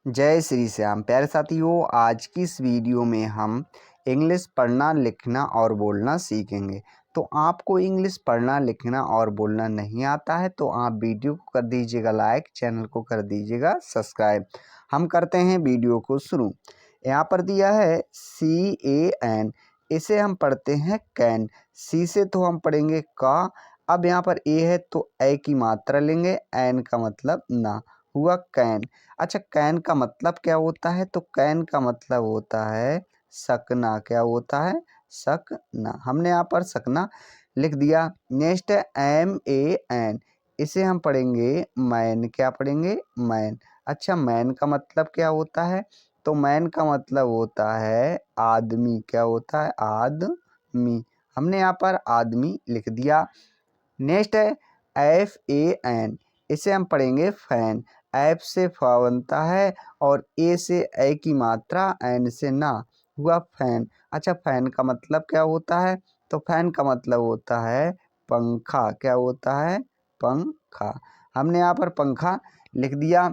जय श्री श्याम। प्यारे साथियों, आज की इस वीडियो में हम इंग्लिश पढ़ना, लिखना और बोलना सीखेंगे। तो आपको इंग्लिश पढ़ना, लिखना और बोलना नहीं आता है तो आप वीडियो को कर दीजिएगा लाइक, चैनल को कर दीजिएगा सब्सक्राइब। हम करते हैं वीडियो को शुरू। यहाँ पर दिया है CAN, इसे हम पढ़ते हैं कैन। सी से तो हम पढ़ेंगे का। अब यहाँ पर ए है तो ए की मात्रा लेंगे, एन का मतलब ना, हुआ कैन। अच्छा, कैन का मतलब क्या होता है? तो कैन का मतलब होता है सकना। क्या होता है? सकना। हमने यहाँ पर सकना लिख दिया। नेक्स्ट है MAN, इसे हम पढ़ेंगे मैन। क्या पढ़ेंगे? मैन। अच्छा, मैन का मतलब क्या होता है? तो मैन का मतलब होता है आदमी। क्या होता है? आदमी। हमने यहाँ पर आदमी लिख दिया। नेक्स्ट है FAN, इसे हम पढ़ेंगे फैन। एफ से फा बनता है और ए से ए की मात्रा, एन से ना, हुआ फैन। अच्छा, फैन का मतलब क्या होता है? तो फैन का मतलब होता है पंखा। क्या होता है? पंखा। हमने यहाँ पर पंखा लिख दिया।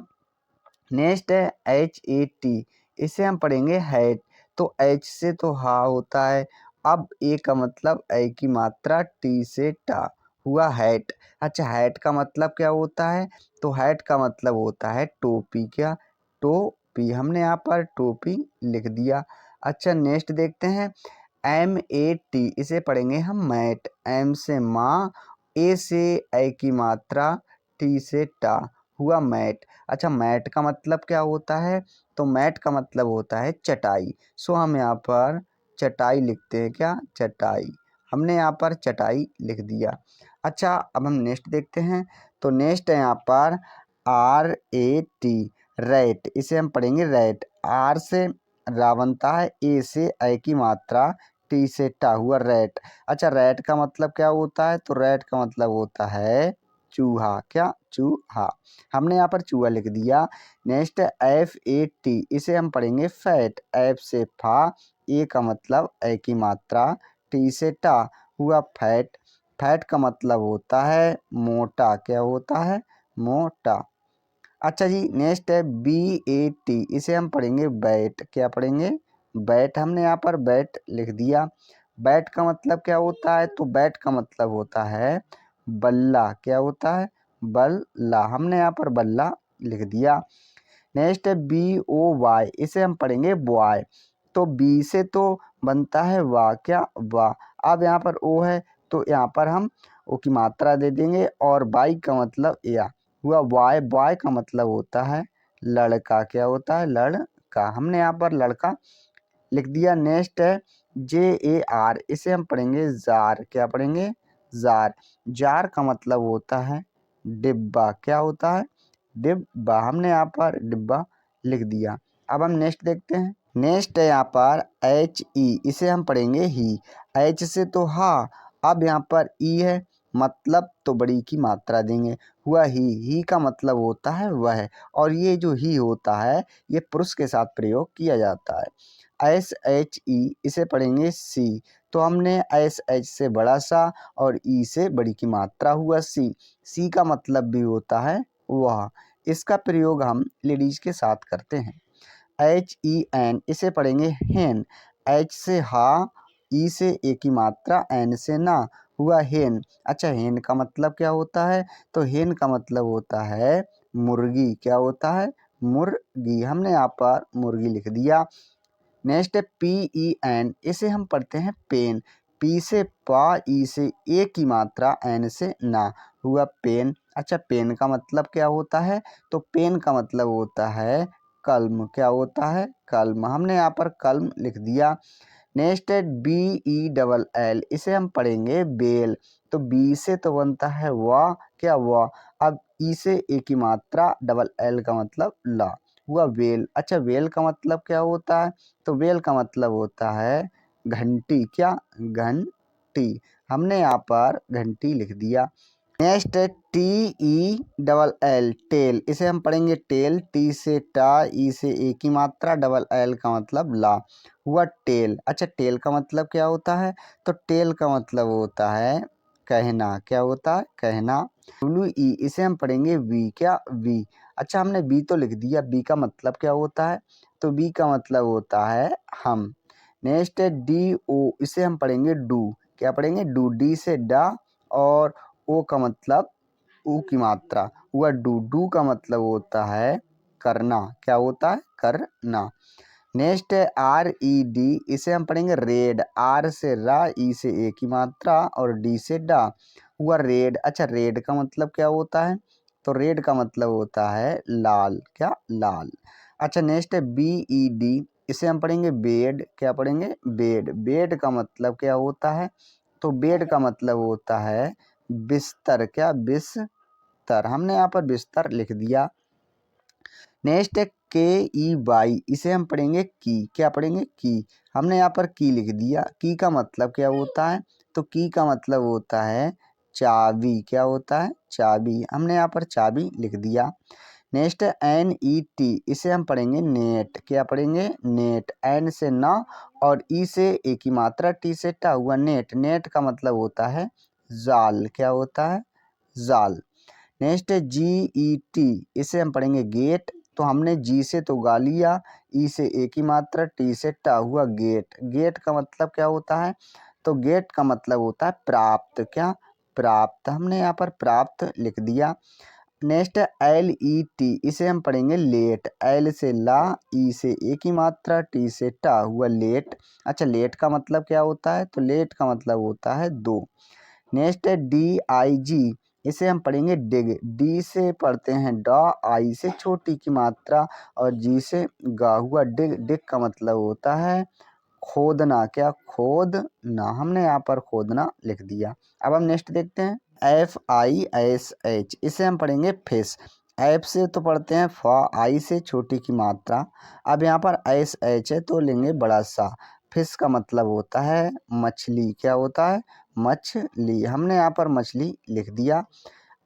नेक्स्ट है HAT, इसे हम पढ़ेंगे हैट। तो H से तो हा होता है। अब ए का मतलब ए की मात्रा, टी से टा, हुआ हैट। अच्छा, हैट का मतलब क्या होता है? तो हैट का मतलब होता है टोपी। क्या? टोपी। हमने यहाँ पर टोपी लिख दिया। अच्छा, नेक्स्ट देखते हैं MAT, इसे पढ़ेंगे हम मैट। एम से माँ, ए से ए की मात्रा, टी से टा, हुआ मैट। अच्छा, मैट का मतलब क्या होता है? तो मैट का मतलब होता है चटाई। सो हम यहाँ पर चटाई लिखते हैं। क्या? चटाई। हमने यहाँ पर चटाई लिख दिया। अच्छा, अब हम नेक्स्ट देखते हैं। तो नेक्स्ट है यहाँ पर RAT, रैट। इसे हम पढ़ेंगे रैट। आर से रा बनता है, ए से ए की मात्रा, टी से टा, हुआ रैट। अच्छा, रैट का मतलब क्या होता है? तो रैट का मतलब होता है चूहा। क्या? चूहा। हमने यहाँ पर चूहा लिख दिया। नेक्स्ट है FAT, इसे हम पढ़ेंगे फैट। एफ से फा, ए का मतलब ए की मात्रा, टी से टा, हुआ फैट। फैट का मतलब होता है मोटा। क्या होता है? मोटा। अच्छा जी, नेक्स्ट है BAT, इसे हम पढ़ेंगे बैट। क्या पढ़ेंगे? बैट। हमने यहाँ पर बैट लिख दिया। बैट का मतलब क्या होता है? तो बैट का मतलब होता है बल्ला। क्या होता है? बल्ला। हमने यहाँ पर बल्ला लिख दिया। नेक्स्ट है BOY, इसे हम पढ़ेंगे बॉय। तो बी से तो बनता है वाह। क्या? वाह। अब यहाँ पर ओ है तो यहाँ पर हम ओ की मात्रा दे देंगे और बाई का मतलब या, हुआ बॉय। बॉय का मतलब होता है लड़का। क्या होता है? लड़का। हमने यहाँ पर लड़का लिख दिया। नेक्स्ट है JAR, इसे हम पढ़ेंगे जार। क्या पढ़ेंगे? जार। जार का मतलब होता है डिब्बा। क्या होता है? डिब्बा। हमने यहाँ पर डिब्बा लिख दिया। अब हम नेक्स्ट देखते हैं। नेक्स्ट है यहाँ पर HE, इसे हम पढ़ेंगे ही। H से तो हा, अब यहाँ पर ई है, मतलब तो बड़ी की मात्रा देंगे, हुआ ही का मतलब होता है वह। और ये जो ही होता है ये पुरुष के साथ प्रयोग किया जाता है। SHE, इसे पढ़ेंगे सी। तो हमने SH से बड़ा सा और ई से बड़ी की मात्रा, हुआ सी। सी का मतलब भी होता है वह। इसका प्रयोग हम लेडीज के साथ करते हैं। HEN, इसे पढ़ेंगे हेन। H से हा, ई से ए की मात्रा, एन से ना, हुआ हेन। अच्छा, हेन का मतलब क्या होता है? तो हेन का मतलब होता है मुर्गी। क्या होता है? मुर्गी। हमने यहाँ पर मुर्गी लिख दिया। नेक्स्ट है PEN, इसे हम पढ़ते हैं पेन। पी से पा, ई से ए की मात्रा, एन से ना, हुआ पेन। अच्छा, पेन का मतलब क्या होता है? तो पेन का मतलब होता है कलम। क्या होता है? कलम। हमने यहाँ पर कलम लिख दिया। नेक्स्ट है BELL, इसे हम पढ़ेंगे बेल। तो बी से तो बनता है वाह। क्या? वाह। अब ई से ए की मात्रा, डबल एल का मतलब ला, हुआ वेल। अच्छा, वेल का मतलब क्या होता है? तो वेल का मतलब होता है घंटी। क्या? घंटी। हमने यहाँ पर घंटी लिख दिया। नेक्स्ट है TELL, टेल। इसे हम पढ़ेंगे टेल। टी से टा, ई से ए की मात्रा, डबल एल का मतलब ला, हुआ टेल। अच्छा, टेल का मतलब क्या होता है? तो टेल का मतलब होता है कहना। क्या होता है? कहना। WE, इसे हम पढ़ेंगे वी। क्या? वी। अच्छा हमने बी तो लिख दिया, बी का मतलब क्या होता है, तो बी का मतलब होता है हम। नेक्स्ट है डी ओ, इसे हम पढ़ेंगे डू, क्या पढ़ेंगे डू, डी से डा और ओ का मतलब ऊ की मात्रा हुआ डू, डू का मतलब होता है करना, क्या होता है करना। नेक्स्ट है आर ई डी, इसे हम पढ़ेंगे रेड, आर से रा, ई से ए की मात्रा और डी से डा हुआ रेड। अच्छा रेड का मतलब क्या होता है, तो रेड का मतलब होता है लाल, क्या लाल। अच्छा नेक्स्ट है बी ई डी, इसे हम पढ़ेंगे बेड, क्या पढ़ेंगे बेड, बेड का मतलब क्या होता है, तो बेड का मतलब होता है बिस्तर, क्या बिस्तर, हमने यहाँ पर बिस्तर लिख दिया। नेक्स्ट है के ई वाई, इसे हम पढ़ेंगे की, क्या पढ़ेंगे की, हमने यहाँ पर की लिख दिया। की का मतलब क्या होता है, तो की का मतलब होता है चाबी, क्या होता है चाबी, हमने यहाँ पर चाबी लिख दिया। नेक्स्ट है एन ई टी, इसे हम पढ़ेंगे नेट, क्या पढ़ेंगे नेट, एन से ना और ई से ए की मात्रा टी से टा हुआ नेट, नेट का मतलब होता है जाल, क्या होता है जाल। नेक्स्ट है जी ई टी, इसे हम पढ़ेंगे गेट, तो हमने जी से तो गा लिया, ई से ए की मात्रा टी से टा हुआ गेट, गेट का मतलब क्या होता है, तो गेट का मतलब होता है प्राप्त, क्या प्राप्त, हमने यहाँ पर प्राप्त लिख दिया। नेक्स्ट है एल ई टी, इसे हम पढ़ेंगे लेट, एल से ला, ई से ए की मात्रा टी से टा हुआ लेट। अच्छा लेट का मतलब क्या होता है, तो लेट का मतलब होता है दो। नेक्स्ट है डी आई जी, इसे हम पढ़ेंगे डिग, डी से पढ़ते हैं डा, आई से छोटी की मात्रा और जी से गा हुआ डिग, डिग का मतलब होता है खोदना, क्या खोदना, हमने यहाँ पर खोदना लिख दिया। अब हम नेक्स्ट देखते हैं एफ आई एस एच, इसे हम पढ़ेंगे फिश, एफ से तो पढ़ते हैं फा, आई से छोटी की मात्रा, अब यहाँ पर एस एच है तो लेंगे बड़ा सा। फिश का मतलब होता है मछली, क्या होता है मछली, हमने यहाँ पर मछली लिख दिया।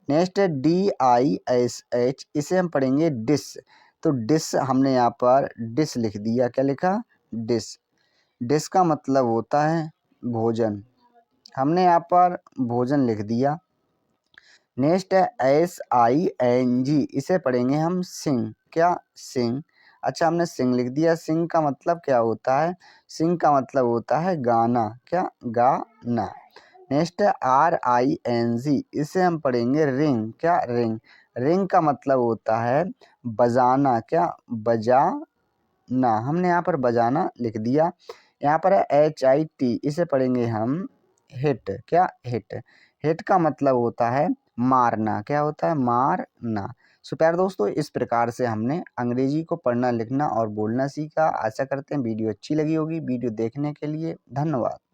नेक्स्ट है डी आई एस एच, इसे हम पढ़ेंगे डिश, तो डिश हमने यहाँ पर डिश लिख दिया, क्या लिखा डिश, डिश का मतलब होता है भोजन, हमने यहाँ पर भोजन लिख दिया। नेक्स्ट है एस आई एन जी, इसे पढ़ेंगे हम सिंग, क्या सिंग, अच्छा हमने सिंग लिख दिया। सिंग का मतलब क्या होता है, सिंग का मतलब होता है गाना, क्या गाना। नेक्स्ट है आर आई एन जी, इसे हम पढ़ेंगे रिंग, क्या रिंग, रिंग का मतलब होता है बजाना, क्या बजाना, हमने यहाँ पर बजाना लिख दिया। यहाँ पर है एच आई टी, इसे पढ़ेंगे हम हिट, क्या हिट, हिट का मतलब होता है मारना, क्या होता है मारना। सो प्यारे दोस्तों इस प्रकार से हमने अंग्रेजी को पढ़ना लिखना और बोलना सीखा। आशा करते हैं वीडियो अच्छी लगी होगी। वीडियो देखने के लिए धन्यवाद।